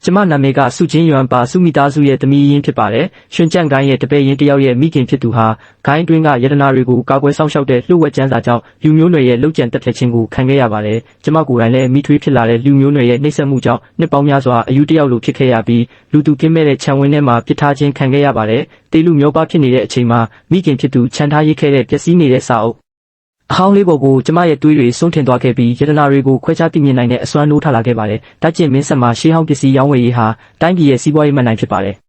ကျမနာမည်ကစုချင်းရွမ်ပါစုမိသားစုရဲ့သမီးရင်းဖြစ်ပါတယ်။ရွှင်ကြန့်ကိုင်းရဲ့တပည့်ရင်းတယောက်ရဲ့မိခင်ဖြစ်သူဟာဂိုင်းတွင်းကယတနာတွေကိုကာကွယ်ဆောင်ရှောက်တဲ့လှုပ်ဝက်ကျန်းစာကြောင့်လူမျိုးနွယ်ရဲ့လှုပ်ကြံတက်ဖြတ်ခြင်းကိုခံခဲ့ရပါတယ်။ကျမကိုယ်တိုင်လည်းမိထွေးဖြစ်လာတဲ့လူမျိုးနွယ်ရဲ့နှိမ့်ဆက်မှုကြောင့်နှစ်ပေါင်းများစွာအယူတယောက်လိုဖြစ်ခဲ့ရပြီးလူသူကင်းမဲ့တဲ့ခြံဝင်းထဲမှာပစ်ထားခြင်းခံခဲ့ရပါတယ်။တေလူမျိုးပါဖြစ်နေတဲ့အချိန်မှာမိခင်ဖြစ်သူခြံထားရိတ်ခဲ့တဲ့ပျက်စီးနေတဲ့စာအုပ်အဟောင်းလေးပေါ်ကိုကျမရဲ့တွေးတွေစွန့်ထင်သွားခဲ့ပြီးယတနာတွေကိုခွဲခြားသိမြင်နိုင်တဲ့အစွမ်းနိုးထလာခဲ့ပါတယ်။တကျင့်မင်းဆက်မှာရှေးဟောင်းပစ္စည်းရောင်းဝယ်ရေးဟာတိုင်းပြည်ရဲ့စီးပွားရေးမှန်နိုင်ဖြစ်ပါတယ်။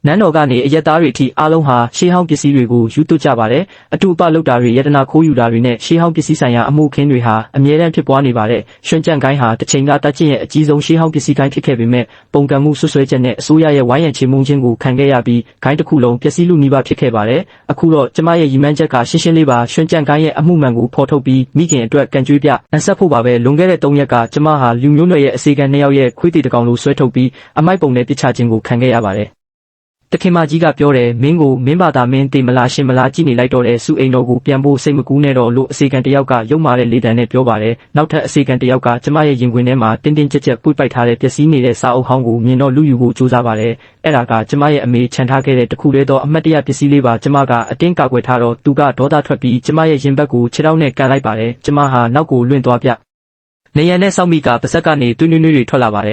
နန်းတော်ကနေအရက်သားတွေအထိအားလုံးဟာရှေးဟောင်းပစ္စည်းတွေကိုယူသွတ်ကြပါတယ်။အတူအပလုပ်တာတွေယတနာခိုးယူတာတွေနဲ့ရှေးဟောင်းပစ္စည်းဆိုင်ရာအမှုခင်းတွေဟာအမြဲတမ်းဖြစ်ပွားနေပါတယ်။ရွှင်ကြန့်ကိုင်းဟာတစ်ချိန်ကတကျင့်ရဲ့အကြီးဆုံးရှေးဟောင်းပစ္စည်းကိုင်းဖြစ်ခဲ့ပေမဲ့ပုံကံမှုဆွဆွဲချက်နဲ့အစိုးရရဲ့ဝိုင်းရံချေမှုန်းခြင်းကိုခံခဲ့ရပြီးဂိုင်းတစ်ခုလုံးပျက်စီးလူနီးပါးဖြစ်ခဲ့ပါတယ်။အခုတော့ကျမရဲ့ရည်မှန်းချက်ကရှင်းရှင်းလေးပါရွှင်ကြန့်ကိုင်းရဲ့အမှုမှန်ကိုဖော်ထုတ်ပြီးမိခင်အတွက်ကန်ကြွေးပြအန်ဆက်ဖို့ပါပဲလွန်ခဲ့တဲ့3ရက်ကကျမဟာလူမျိုးနွယ်ရဲ့အစေခံ2ယောက်ရဲ့ခွေးတီတကောင်လိုဆွဲထုတ်ပြီးအမိုက်ပုံနဲ့ပစ်ချခြင်းကိုခံခဲ့ရပါတယ်တခင်မကြီးကပြောတယ်မင်းကိုမင်းဘာသာမင်းတေမလားရှင်မလားကြည့်နေလိုက်တော့တဲ့စုအိမ်တော်ကိုပြန်ဖို့စိတ်မကူးနဲ့တော့လို့အစေခံတယောက်ကရုပ်မာတဲ့လေတံနဲ့ပြောပါတယ်နောက်ထပ်အစေခံတယောက်ကကျမရဲ့ရင်ခွင်ထဲမှာတင်းတင်းကြပ်ကြပ်ပွေ့ပိုက်ထားတဲ့ပျက်စီးနေတဲ့စာအုပ်ဟောင်းကိုမြင်တော့လူယူဖို့ကြိုးစားပါတယ်အဲ့ဒါကကျမရဲ့အမေခြံထားခဲ့တဲ့တခုတည်းသောအမတ်တရပစ္စည်းလေးပါကျမကအတင်းကာကွယ်ထားတော့သူကဒေါသထွက်ပြီးကျမရဲ့ရင်ဘတ်ကိုခြေထောက်နဲ့ကန်လိုက်ပါတယ်ကျမဟာနောက်ကိုလွင့်သွားပြနေရန်နဲ့စောက်မိကပါဇက်ကနေတွင်းတွေထွက်လာပါတယ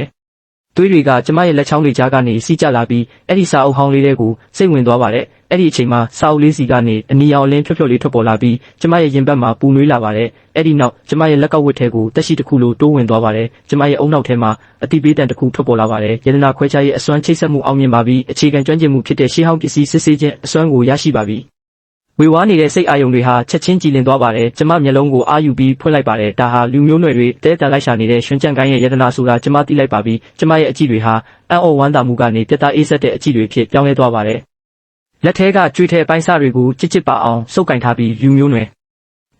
်သွေးတွေကကျမရဲ့လက်ချောင်းတွေကြားကနေစီးကျလာပြီးအဲ့ဒီစာအုပ်ဟောင်းလေးတွေကိုစိတ်ဝင်သွားပါတယ်အဲ့ဒီအချိန်မှာစာအုပ်လေးစီကနေအနီရောင်အလင်းဖြော့ဖြော့လေးထွက်ပေါ်လာပြီးကျမရဲ့ရင်ဘတ်မှာပူနွေးလာပါတယ်အဲ့ဒီနောက်ကျမရဲ့လက်ကောက်ဝတ်ထဲကိုတက်ရှိတစ်ခုလိုတိုးဝင်သွားပါတယ်ကျမရဲ့အုံနောက်ထဲမှာအတိပေးတန်တစ်ခုထွက်ပေါ်လာပါတယ်ယတနာခွဲခြားရေးအစွမ်းချိတ်ဆက်မှုအောင်မြင်ပါပြီးအခြေခံကျွမ်းကျင်မှုဖြစ်တဲ့ရှေးဟောင်းပစ္စည်းစစ်ဆေးခြင်းအစွမ်းကိုရရှိပါပြီဝေဝါးနေတဲ့စိတ်အာယုံတွေဟာချက်ချင်းကြည်လင်သွားပါတယ်ကျမမျက်လုံးကိုအာယူပြီးဖွင့်လိုက်ပါတယ်ဒါဟာလူမျိုးနွယ်တွေတဲတန်လိုက်ရှာနေတဲ့ရွှင်ကြန့်ကိုင်းရဲ့ယတနာဆိုတာကျမသိလိုက်ပါပြီကျမရဲ့အကြည့်တွေဟာအံ့ဩဝမ်းသာမှုကနေပြတ်သားအေးဆက်တဲ့အကြည့်တွေဖြစ်ပြောင်းလဲသွားပါတယ်လက်ထဲကကြွေးထဲပိုင်းစားတွေကိုချစ်ပါအောင်စုပ်ကင်ထားပြီးလူမျိုးနွယ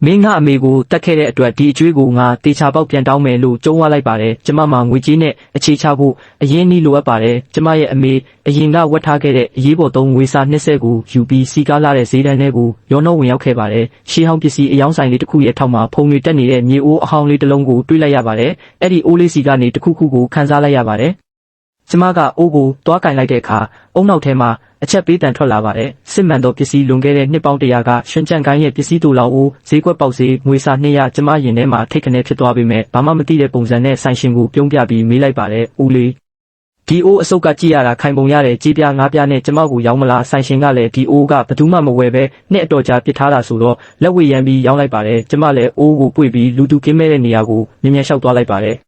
်မင်းကအမေကိုတတ်ခဲ့တဲ့အတွက်ဒီအကျွေးကိုငါတေချာပေါက်ပြန်တောင်းမယ်လို့ကြုံးဝလိုက်ပါတယ်ကျမမှာငွေကြေးနဲ့အခြေချဖို့အရင်နီးလိုအပ်ပါတယ်ကျမရဲ့အမေအရင်ကဝတ်ထားခဲ့တဲ့အရေးပေါ်သုံးငွေစာ20ကိုယူပြီးစီကားလာတဲ့ဈေးတန်းထဲကိုရောနှောဝင်ရောက်ခဲ့ပါတယ်ရှေးဟောင်းပစ္စည်းအယောင်းဆိုင်လေးတစ်ခုရဲ့ထောက်မှာဖုံတွေတက်နေတဲ့မြေအိုးအဟောင်းလေးတစ်လုံးကိုတွေ့လိုက်ရပါတယ်အဲ့ဒီအိုးလေးစီကနေတစ်ခုခုကိုခန်းစားလိုက်ရပါတယ်ကျမကအိုးကိုတွားကင်လိုက်တဲ့အခါအုံနောက်ထဲမှာအချက်ပေးတန်ထွက်လာပါတယ်စစ်မှန်သောပစ္စည်းလွန်ခဲ့တဲ့နှစ်ပေါင်း100ကရွှင်ကြန့်ကိုင်းရဲ့ပစ္စည်းတူလောင်အိုးဈေးကွက်ပေါက်ဈေးငွေစာ200ကျမရင်ထဲမှာထိတ်ခနဲဖြစ်သွားပေမဲ့ဘာမှမသိတဲ့ပုံစံနဲ့ဆိုင်ရှင်ကိုပြုံးပြပြီးမေးလိုက်ပါတယ်ဦးလေးဒီအိုးအစုပ်ကကြည့်ရတာခိုင်ပုံရတယ်ကြေးပြားငါးပြားနဲ့ကျမကိုရောင်းမလားဆိုင်ရှင်ကလည်းဒီအိုးကဘယ်သူမှမဝယ်ပဲနှစ်အတော်ကြာပစ်ထားတာဆိုတော့လက်ဝဲရမ်းပြီးရောင်းလိုက်ပါတယ်ကျမလည်းအိုးကိုပွေပြီးလူသူကင်းမဲ့တဲ့နေရာကိုမြင်မြန်လျှောက်သွားလိုက်ပါတယ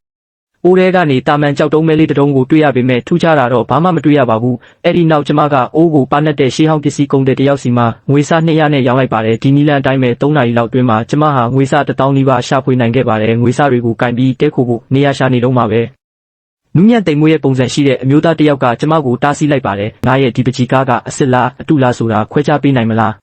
်အိုးထဲကနေတာမန်ကြောက်တုံးမဲလေးတစ်တုံးကိုတွေ့ရပေမဲ့ထူးခြားတာတော့ဘာမှမတွေ့ရပါဘူးအဲ့ဒီနောက်ကျမကအိုးကိုပါနှက်တဲ့ရှေးဟောင်းပစ္စည်းကုန်တဲ့တယောက်စီမှာငွေစား200နဲ့ရောင်းလိုက်ပါတယ်ဒီနီလန်အတိုင်းပဲ3နာရီလောက်တွင်းမှာကျမဟာငွေစား1000နီးပါးရှာဖွေနိုင်ခဲ့ပါတယ်ငွေစားတွေကိုကင်ပြီးတဲခိုဖို့နေရာရှာနေတော့မှာပဲနူးညံ့တိမ်မွေးရဲ့ပုံစံရှိတဲ့အမျိုးသားတစ်ယောက်ကကျမကိုတားဆီးလိုက်ပါတယ်ငါရဲ့ဒီပကြီးကားကအစ်စ်လားအတုလားဆိုတာခွဲခြားပေးနိုင်မလာ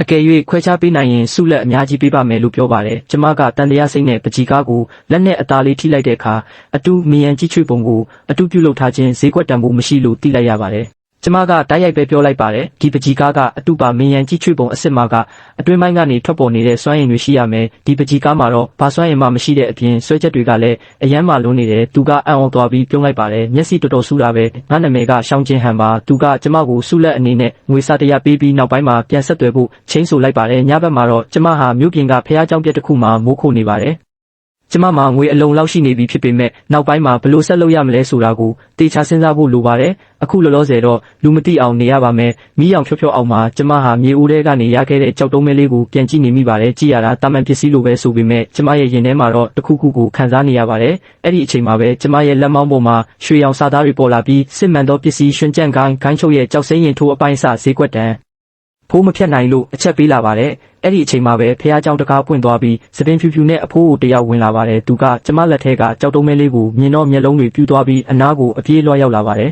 းအကယ်၍ခွဲခြားပေးနိုင်ရင်ဆုလက်အများကြီးပေးပါမယ်လို့ပြောပါတယ်ကျမကတန်တရားစိတ်နဲ့ပကြီးကားကိုလက်နဲ့အသားလေးထိလိုက်တဲ့အခါအတူမယံကြီးချွေပုံကိုအတူပြုတ်လုပ်ထားခြင်းဈေးကွက်တန်ဖို့မရှိလို့သိလိုက်ရပါတယ်ကျမကတိုက်ရိုက်ပဲပြောလိုက်ပါတယ်ဒီပကြီးကားကအတူပါမယံကြီးချွေပုံအစ်စ်မှာကအတွင်းပိုင်းကနေထွက်ပေါ်နေတဲ့စွမ်းရည်တွေရှိရမယ်ဒီပကြီးကားမှာတော့ဘာစွမ်းရည်မှမရှိတဲ့အပြင်ဆွဲချက်တွေကလည်းအယမ်းမှလုံးနေတယ်သူကအံ့ဩသွားပြီးပြုံးလိုက်ပါတယ်မျက်စိတော်တော်ဆူတာပဲငါနာမည်ကရှောင်းချင်းဟန်ပါသူကကျမကိုဆုလက်အနေနဲ့ငွေစာ100ပေးပြီးနောက်ပိုင်းမှာပြန်ဆက်သွယ်ဖို့ချင်းဆိုလိုက်ပါတယ်ညဘက်မှာတော့ကျမဟာမြို့ပြင်ကဖះเจ้าပြက်တစ်ခုမှာမိုးခိုနေပါတယ်ကျမမှာငွေအလုံးလောက်ရှိနေပြီဖြစ်ပေမဲ့နောက်ပိုင်းမှာဘလို့ဆက်လုပ်ရမလဲဆိုတာကိုတေချာစဉ်းစားဖို့လိုပါတယ်အခုလောလောဆယ်တော့လူမသိအောင်နေရပါမယ်မီးအောင်ဖြောအောင်မှာကျမဟာမြေအိုးထဲကနေရခဲ့တဲ့ကြောက်တုံးမဲလေးကိုပြန်ကြည့်နေမိပါတယ်ကြည့်ရတာတာမန်ပစ္စည်းလိုပဲဆိုပေမဲ့ကျမရဲ့ရင်ထဲမှာတော့တစ်ခုခုကိုခံစားနေရပါတယ်အဲ့ဒီအချိန်မှာပဲကျမရဲ့လက်မောင်းပေါ်မှာရွှေရောင်စာသားတွေပေါ်လာပြီးစစ်မှန်သောပစ္စည်းရွှင်ကြန့်ကိုင်းချုပ်ရဲ့ကြောက်စိမ့်ရင်ထိုးအပိုင်းအစဈေးကွက်တန်းဖိုးမဖြတ်နိုင်လို့အချက်ပေးလာပါတယ်အဲ့ဒီအချိန်မှာပဲဖះเจ้าတကားပွင့်သွားပြီးစပင်ဖြူဖြူနဲ့အဖိုးကိုတယောက်ဝင်လာပါတယ်သူကကျမလက်ထဲကကြောက်တုံးမဲလေးကိုမြင်တော့မျက်လုံးတွေပြူသွားပြီးအနားကိုအပြေးလွှတ်ရောက်လာပါတယ်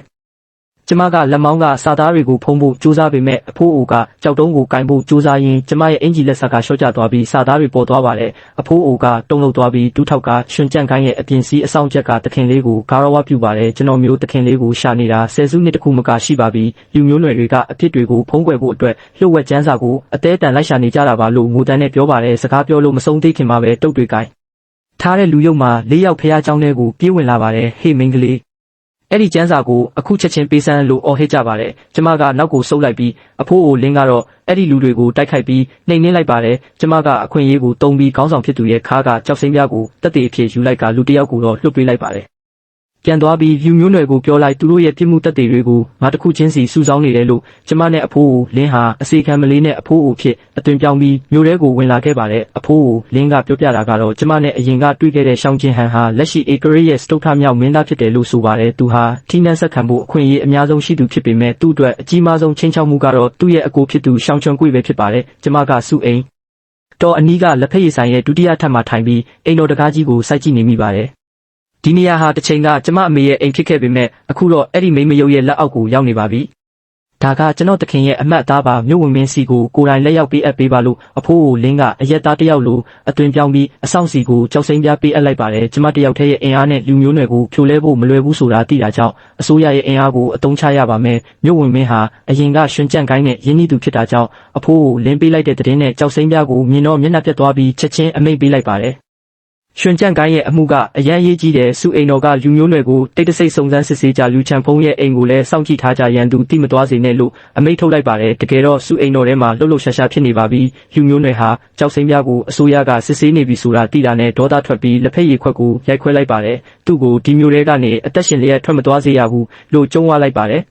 ကျမကလက်မောင်းကစာသားတွေကိုဖုံးဖို့ကြိုးစားပေမဲ့အဖိုးအိုကကြောက်တုံးကိုကင်ဖို့ကြိုးစားရင်းကျမရဲ့အင်ဂျီလက်ဆက်ကရှော့ကျသွားပြီးစာသားတွေပေါ်သွားပါတယ်အဖိုးအိုကတုံ့လှုပ်သွားပြီးဒူးထောက်ကရွှင်ကြန့်ကိုင်းရဲ့အပြင်စီးအဆောင်ချက်ကတခင်လေးကိုဂါရဝပြုပါတယ်ကျွန်တော်မျိုးတခင်လေးကိုရှာနေတာဆယ်စုနှစ်တခုမကရှိပါပြီလူမျိုးနွယ်တွေကအဖြစ်တွေကိုဖုံးကွယ်ဖို့အတွက်လှုပ်ဝက်ကျန်းစာကိုအသေးတန်လိုက်ရှာနေကြတာပါလို့ငိုတန်းနဲ့ပြောပါတယ်စကားပြောလို့မဆုံးသေးခင်မှာပဲတုတ်တွေကိုင်းထားတဲ့လူယုံမှာ၄ယောက်ဖះเจ้าထဲကိုပြေးဝင်လာပါတယ်ဟေးမင်းကလေး အဲ့ဒီကျန်းစာကိုအခုချက်ချင်းပေးစမ်းလို့အော်ဟစ်ကြပါတယ်ကျမကနောက်ကိုဆုပ်လိုက်ပြီးအဖိုးကိုလင်းကတော့အဲ့ဒီလူတွေကိုတိုက်ခိုက်ပြီးနှိမ်နင်းလိုက်ပါတယ်ကျမကအခွင့်အရေးကိုတုံးပြီးခေါင်းဆောင်ဖြစ်သူရဲ့ခါကကြောက်စိမ့်ပြားကိုတက်တေအဖြစ်ယူလိုက်ကလူတစ်ယောက်ကိုတော့လွှတ်ပေးလိုက်ပါတယ်ပြန်သွားပြီးယူမျိုးနွယ်ကိုပြောလိုက်သူတို့ရဲ့ပြစ်မှုတက်တေတွေကိုငါတစ်ခုချင်းစီစုဆောင်းနေတယ်လို့ကျမနဲ့အဖိုးကိုလင်းဟာအစီခံမလေးနဲ့အဖိုးကိုဖြစ်အသွင်ပြောင်းပြီးမျိုးတဲကိုဝင်လာခဲ့ပါတယ်အဖိုးကိုလင်းကပြောပြတာကတော့ကျမနဲ့အရင်ကတွေ့ခဲ့တဲ့ရှောင်းချင်းဟန်ဟာလက်ရှိဧကရေရဲ့စတုထမြောက်မင်းသားဖြစ်တယ်လို့ဆိုပါတယ်သူဟာထိနှက်ဆက်ခံဖို့အခွင့်အရေးအများဆုံးရှိသူဖြစ်ပေမဲ့သူ့အတွက်အကြီးမားဆုံးချင်းချောက်မှုကတော့သူ့ရဲ့အကိုဖြစ်သူရှောင်းချွန်ကွေပဲဖြစ်ပါတယ်ကျမကစုအိမ်တော်အနီးကလက်ဖက်ရည်ဆိုင်ရဲ့ဒုတိယထပ်မှာထိုင်ပြီးအိမ်တော်တကားကြီးကိုစိုက်ကြည့်နေမိပါတယ်ဒီနေရာဟာတစ်ချိန်ကကျမအမေရဲ့အိမ်ဖြစ်ခဲ့ပေမဲ့အခုတော့အဲ့ဒီမိမရုပ်ရဲ့လက်အောက်ကိုရောက်နေပါပြီဒါကကျွန်တော်တခင်ရဲ့အမတ်သားပါမြို့ဝင်မင်းစီကိုကိုယ်တိုင်လက်ရောက်ပေးအပ်ပေးပါလို့အဖိုးကိုလင်းကအရက်သားတယောက်လိုအသွင်ပြောင်းပြီးအဆောင်စီကိုကြောက်စိမ့်ပြပေးအပ်လိုက်ပါတယ်ကျမတယောက်တည်းရဲ့အင်အားနဲ့လူမျိုးနွယ်ကိုဖြိုလဲဖို့မလွယ်ဘူးဆိုတာသိတာကြောင့်အစိုးရရဲ့အင်အားကိုအသုံးချရပါမယ်မြို့ဝင်မင်းဟာအရင်ကရွှင်ကြန့်ကိုင်းနဲ့ရင်းနှီးသူဖြစ်တာကြောင့်အဖိုးကိုလင်းပေးလိုက်တဲ့တဲ့င်းနဲ့ကြောက်စိမ့်ပြကိုမြင်တော့မျက်နှာပြတ်သွားပြီးချက်ချင်းအမိန့်ပေးလိုက်ပါတယ်ရွှင်ကြန့်ကိုင်းရဲ့အမှုကအရန်ရေးကြီးတယ်စုအိမ်တော်ကလူမျိုးနွယ်ကိုတိတ်တဆိတ်စုံစမ်းစစ်ဆေးကြလူချန်ဖုံးရဲ့အိမ်ကိုလည်းစောင့်ကြည့်ထားကြရန်သူတိမသွားစေနဲ့လို့အမိန့်ထုတ်လိုက်ပါတယ်တကယ်တော့စုအိမ်တော်ထဲမှာလှုပ်လှုပ်ရှားရှားဖြစ်နေပါပြီလူမျိုးနွယ်ဟာကြောက်စိမ့်ပြားကိုအစိုးရကစစ်ဆေးနေပြီဆိုတာသိတာနဲ့ဒေါသထွက်ပြီးလက်ဖက်ရည်ခွက်ကိုရိုက်ခွဲလိုက်ပါတယ်သူ့ကိုဒီမျိုးတွေကနေအသက်ရှင်လျက်ထွက်မသွားစေရဘူးလို့ကြုံဝလိုက်ပါတယ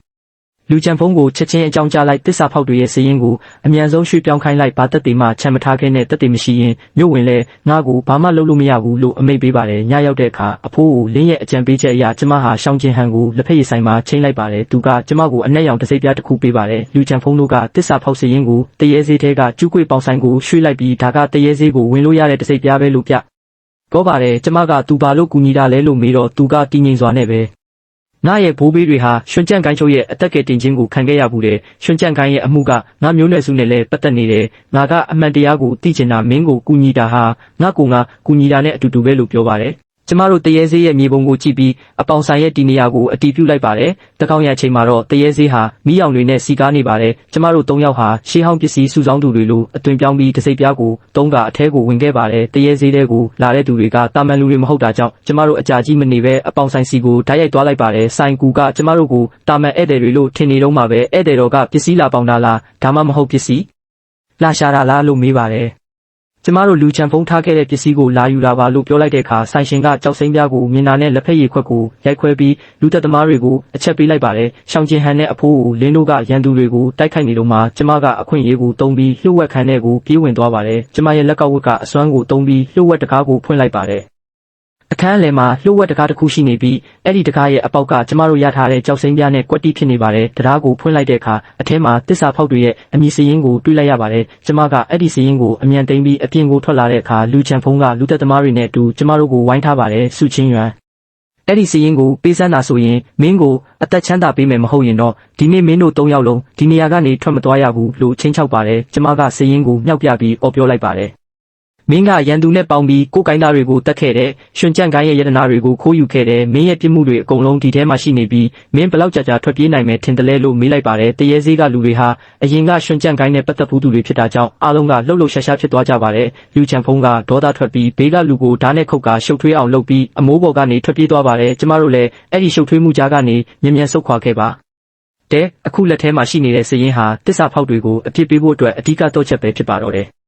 ်လူချန်ဖုံးကိုချက်ချင်းအကြောင်းကြားလိုက်တစ္ဆာဖောက်တွေရဲ့စည်ရင်ကိုအမြန်ဆုံးရွှေ့ပြောင်းခိုင်းလိုက်ဘာတက်တေမှချမ်းမထားခဲ့တဲ့တက်တေမရှိရင်မြို့ဝင်လဲငါ့ကိုဘာမှလုပ်လို့မရဘူးလို့အမိန့်ပေးပါတယ်ညရောက်တဲ့အခါအဖိုးကိုလင်းရဲ့အကြံပေးချက်အရကျမဟာရှောင်းချင်းဟန်ကိုလက်ဖက်ရည်ဆိုင်မှာချိန်လိုက်ပါတယ်သူကကျမကိုအနက်ရောင်တစိမ့်ပြားတစ်ခုပေးပါတယ်လူချန်ဖုံးတို့ကတစ္ဆာဖောက်စည်ရင်ကိုတရေစေးထဲကကျူးကွေပေါင်ဆိုင်ကိုရွှေ့လိုက်ပြီးဒါကတရေစေးကိုဝင်လို့ရတဲ့တစိမ့်ပြားပဲလို့ပြပြောပါတယ်ကျမကသူဘာလို့ကူညီတာလဲလို့မေးတော့သူကတည်ငြိမ်စွာနဲ့ပဲငါရဲ့ဘိုးဘေးတွေဟာရွှင်ကြန့်ကိုင်းချုပ်ရဲ့အသက်ကယ်တင်ခြင်းကိုခံခဲ့ရဘူးတဲ့ရွှင်ကြန့်ကိုင်းရဲ့အမှုကငါမျိုးနွယ်စုနဲ့လည်းပတ်သက်နေတယ်ငါကအမှန်တရားကိုသိချင်တာမင်းကိုကူညီတာဟာငါကူညီတာနဲ့အတူတူပဲလို့ပြောပါတယ်ကျမတို့တရေဆေးရဲ့မြေပုံကိုကြည့်ပြီးအပေါင်ဆိုင်ရဲ့ဒီနေရာကိုအတီးပြုတ်လိုက်ပါတယ်တကောင်းရချိန်မှာတော့တရေဆေးဟာမိအောင်တွေနဲ့စီကားနေပါတယ်ကျမတို့၃ယောက်ဟာရှေးဟောင်းပစ္စည်းစုဆောင်းသူတွေလိုအသွင်ပြောင်းပြီးတစိမ့်ပြားကိုသုံးကအထဲကိုဝင်ခဲ့ပါတယ်တရေဆေးတွေကိုလာတဲ့သူတွေကတာမန်လူတွေမဟုတ်တာကြောင့်ကျမတို့အကြာကြီးမနေပဲအပေါင်ဆိုင်စီကိုဓာတ်ရိုက်သွားလိုက်ပါတယ်ဆိုင်ကူကကျမတို့ကိုတာမန်ဧည့်သည်တွေလို့ထင်နေတော့မှပဲဧည့်သည်တော်ကပစ္စည်းလာပေါင်တာလားဒါမှမဟုတ်ပစ္စည်းလာရှာတာလားလို့မေးပါတယ်ကျမတို့လူချန်ဖုံးထားခဲ့တဲ့ပစ္စည်းကိုလာယူလာပါလို့ပြောလိုက်တဲ့အခါဆိုင်ရှင်ကကြောက်စိမ့်ပြားကိုမြင်တာနဲ့လက်ဖက်ရည်ခွက်ကိုရိုက်ခွဲပြီးလူသက်သမားတွေကိုအချက်ပေးလိုက်ပါတယ်ရှောင်းချင်းဟန်နဲ့အဖိုးကိုလင်းတို့ကရန်သူတွေကိုတိုက်ခိုက်နေတော့မှကျမကအခွင့်အရေးကိုတုံးပြီးလှုပ်ဝက်ခန်းထဲကိုပြေးဝင်သွားပါတယ်ကျမရဲ့လက်ကောက်ဝတ်ကအစွမ်းကိုတုံးပြီးလှုပ်ဝက်တကားကိုဖွင့်လိုက်ပါတယ်အခန်းအလယ်မှာလှုပ်ဝက်တကားတစ်ခုရှိနေပြီးအဲ့ဒီတကားရဲ့အပေါက်ကကျမတို့ရထားတဲ့ကြောက်စိမ့်ပြားနဲ့ကွက်တီးဖြစ်နေပါတယ်တရားကိုဖွင့်လိုက်တဲ့အခါအထဲမှာတစ္ဆာဖောက်တွေရဲ့အမည်စရင်းကိုတွေးလိုက်ရပါတယ်ကျမကအဲ့ဒီစရင်းကိုအမြန်သိမ်းပြီးအပြင်ကိုထွက်လာတဲ့အခါလူချန်ဖုံးကလူသက်သမားတွေနဲ့အတူကျမတို့ကိုဝိုင်းထားပါတယ်စုချင်းရွံအဲ့ဒီစရင်းကိုပေးစမ်းတာဆိုရင်မင်းကိုအသက်ချမ်းသာပေးမယ်မဟုတ်ရင်တော့ဒီနေ့မင်းတို့၃ယောက်လုံးဒီနေရာကနေထွက်မသွားရဘူးလို့ချင်းချောက်ပါတယ်ကျမကစရင်းကိုမြောက်ပြပြီးအော်ပြောလိုက်ပါတယ်မင်းကရန်သူနဲ့ပေါင်းပြီးကိုယ်ကိုင်းသားတွေကိုတတ်ခဲ့တယ်။ရွှင်ကြန့်ကိုင်းရဲ့ယတနာတွေကိုခိုးယူခဲ့တယ်။မင်းရဲ့ပြစ်မှုတွေအကုန်လုံးဒီထဲမှာရှိနေပြီးမင်းဘလောက်ကြာထွက်ပြေးနိုင်မယ်ထင်တယ်လဲလို့မေးလိုက်ပါတယ်။တရေဆေးကလူတွေဟာအရင်ကရွှင်ကြန့်ကိုင်းနဲ့ပတ်သက်ဘူးသူတွေဖြစ်တာကြောင့်အားလုံးကလှုပ်လှုပ်ရှားရှားဖြစ်သွားကြပါတယ်။လူချန်ဖုံးကဒေါသထွက်ပြီးဘေးကလူကိုဓာတ်နဲ့ခုတ်ကရှုပ်ထွေးအောင်လုပ်ပြီးအမိုးပေါ်ကနေထွက်ပြေးသွားပါတယ်။ကျမတို့လည်းအဲ့ဒီရှုပ်ထွေးမှုကြားကနေမြန်မြန်ဆုတ်ခွာခဲ့ပါတဲ့အခုလက်ထဲမှာရှိနေတဲ့စည်ရင်ဟာတစ္ဆာဖောက်တွေကိုအပြစ်ပေးဖို့အတွက်အဓိကတော့ချက်ပဲဖြစ်ပါတော့တယ်။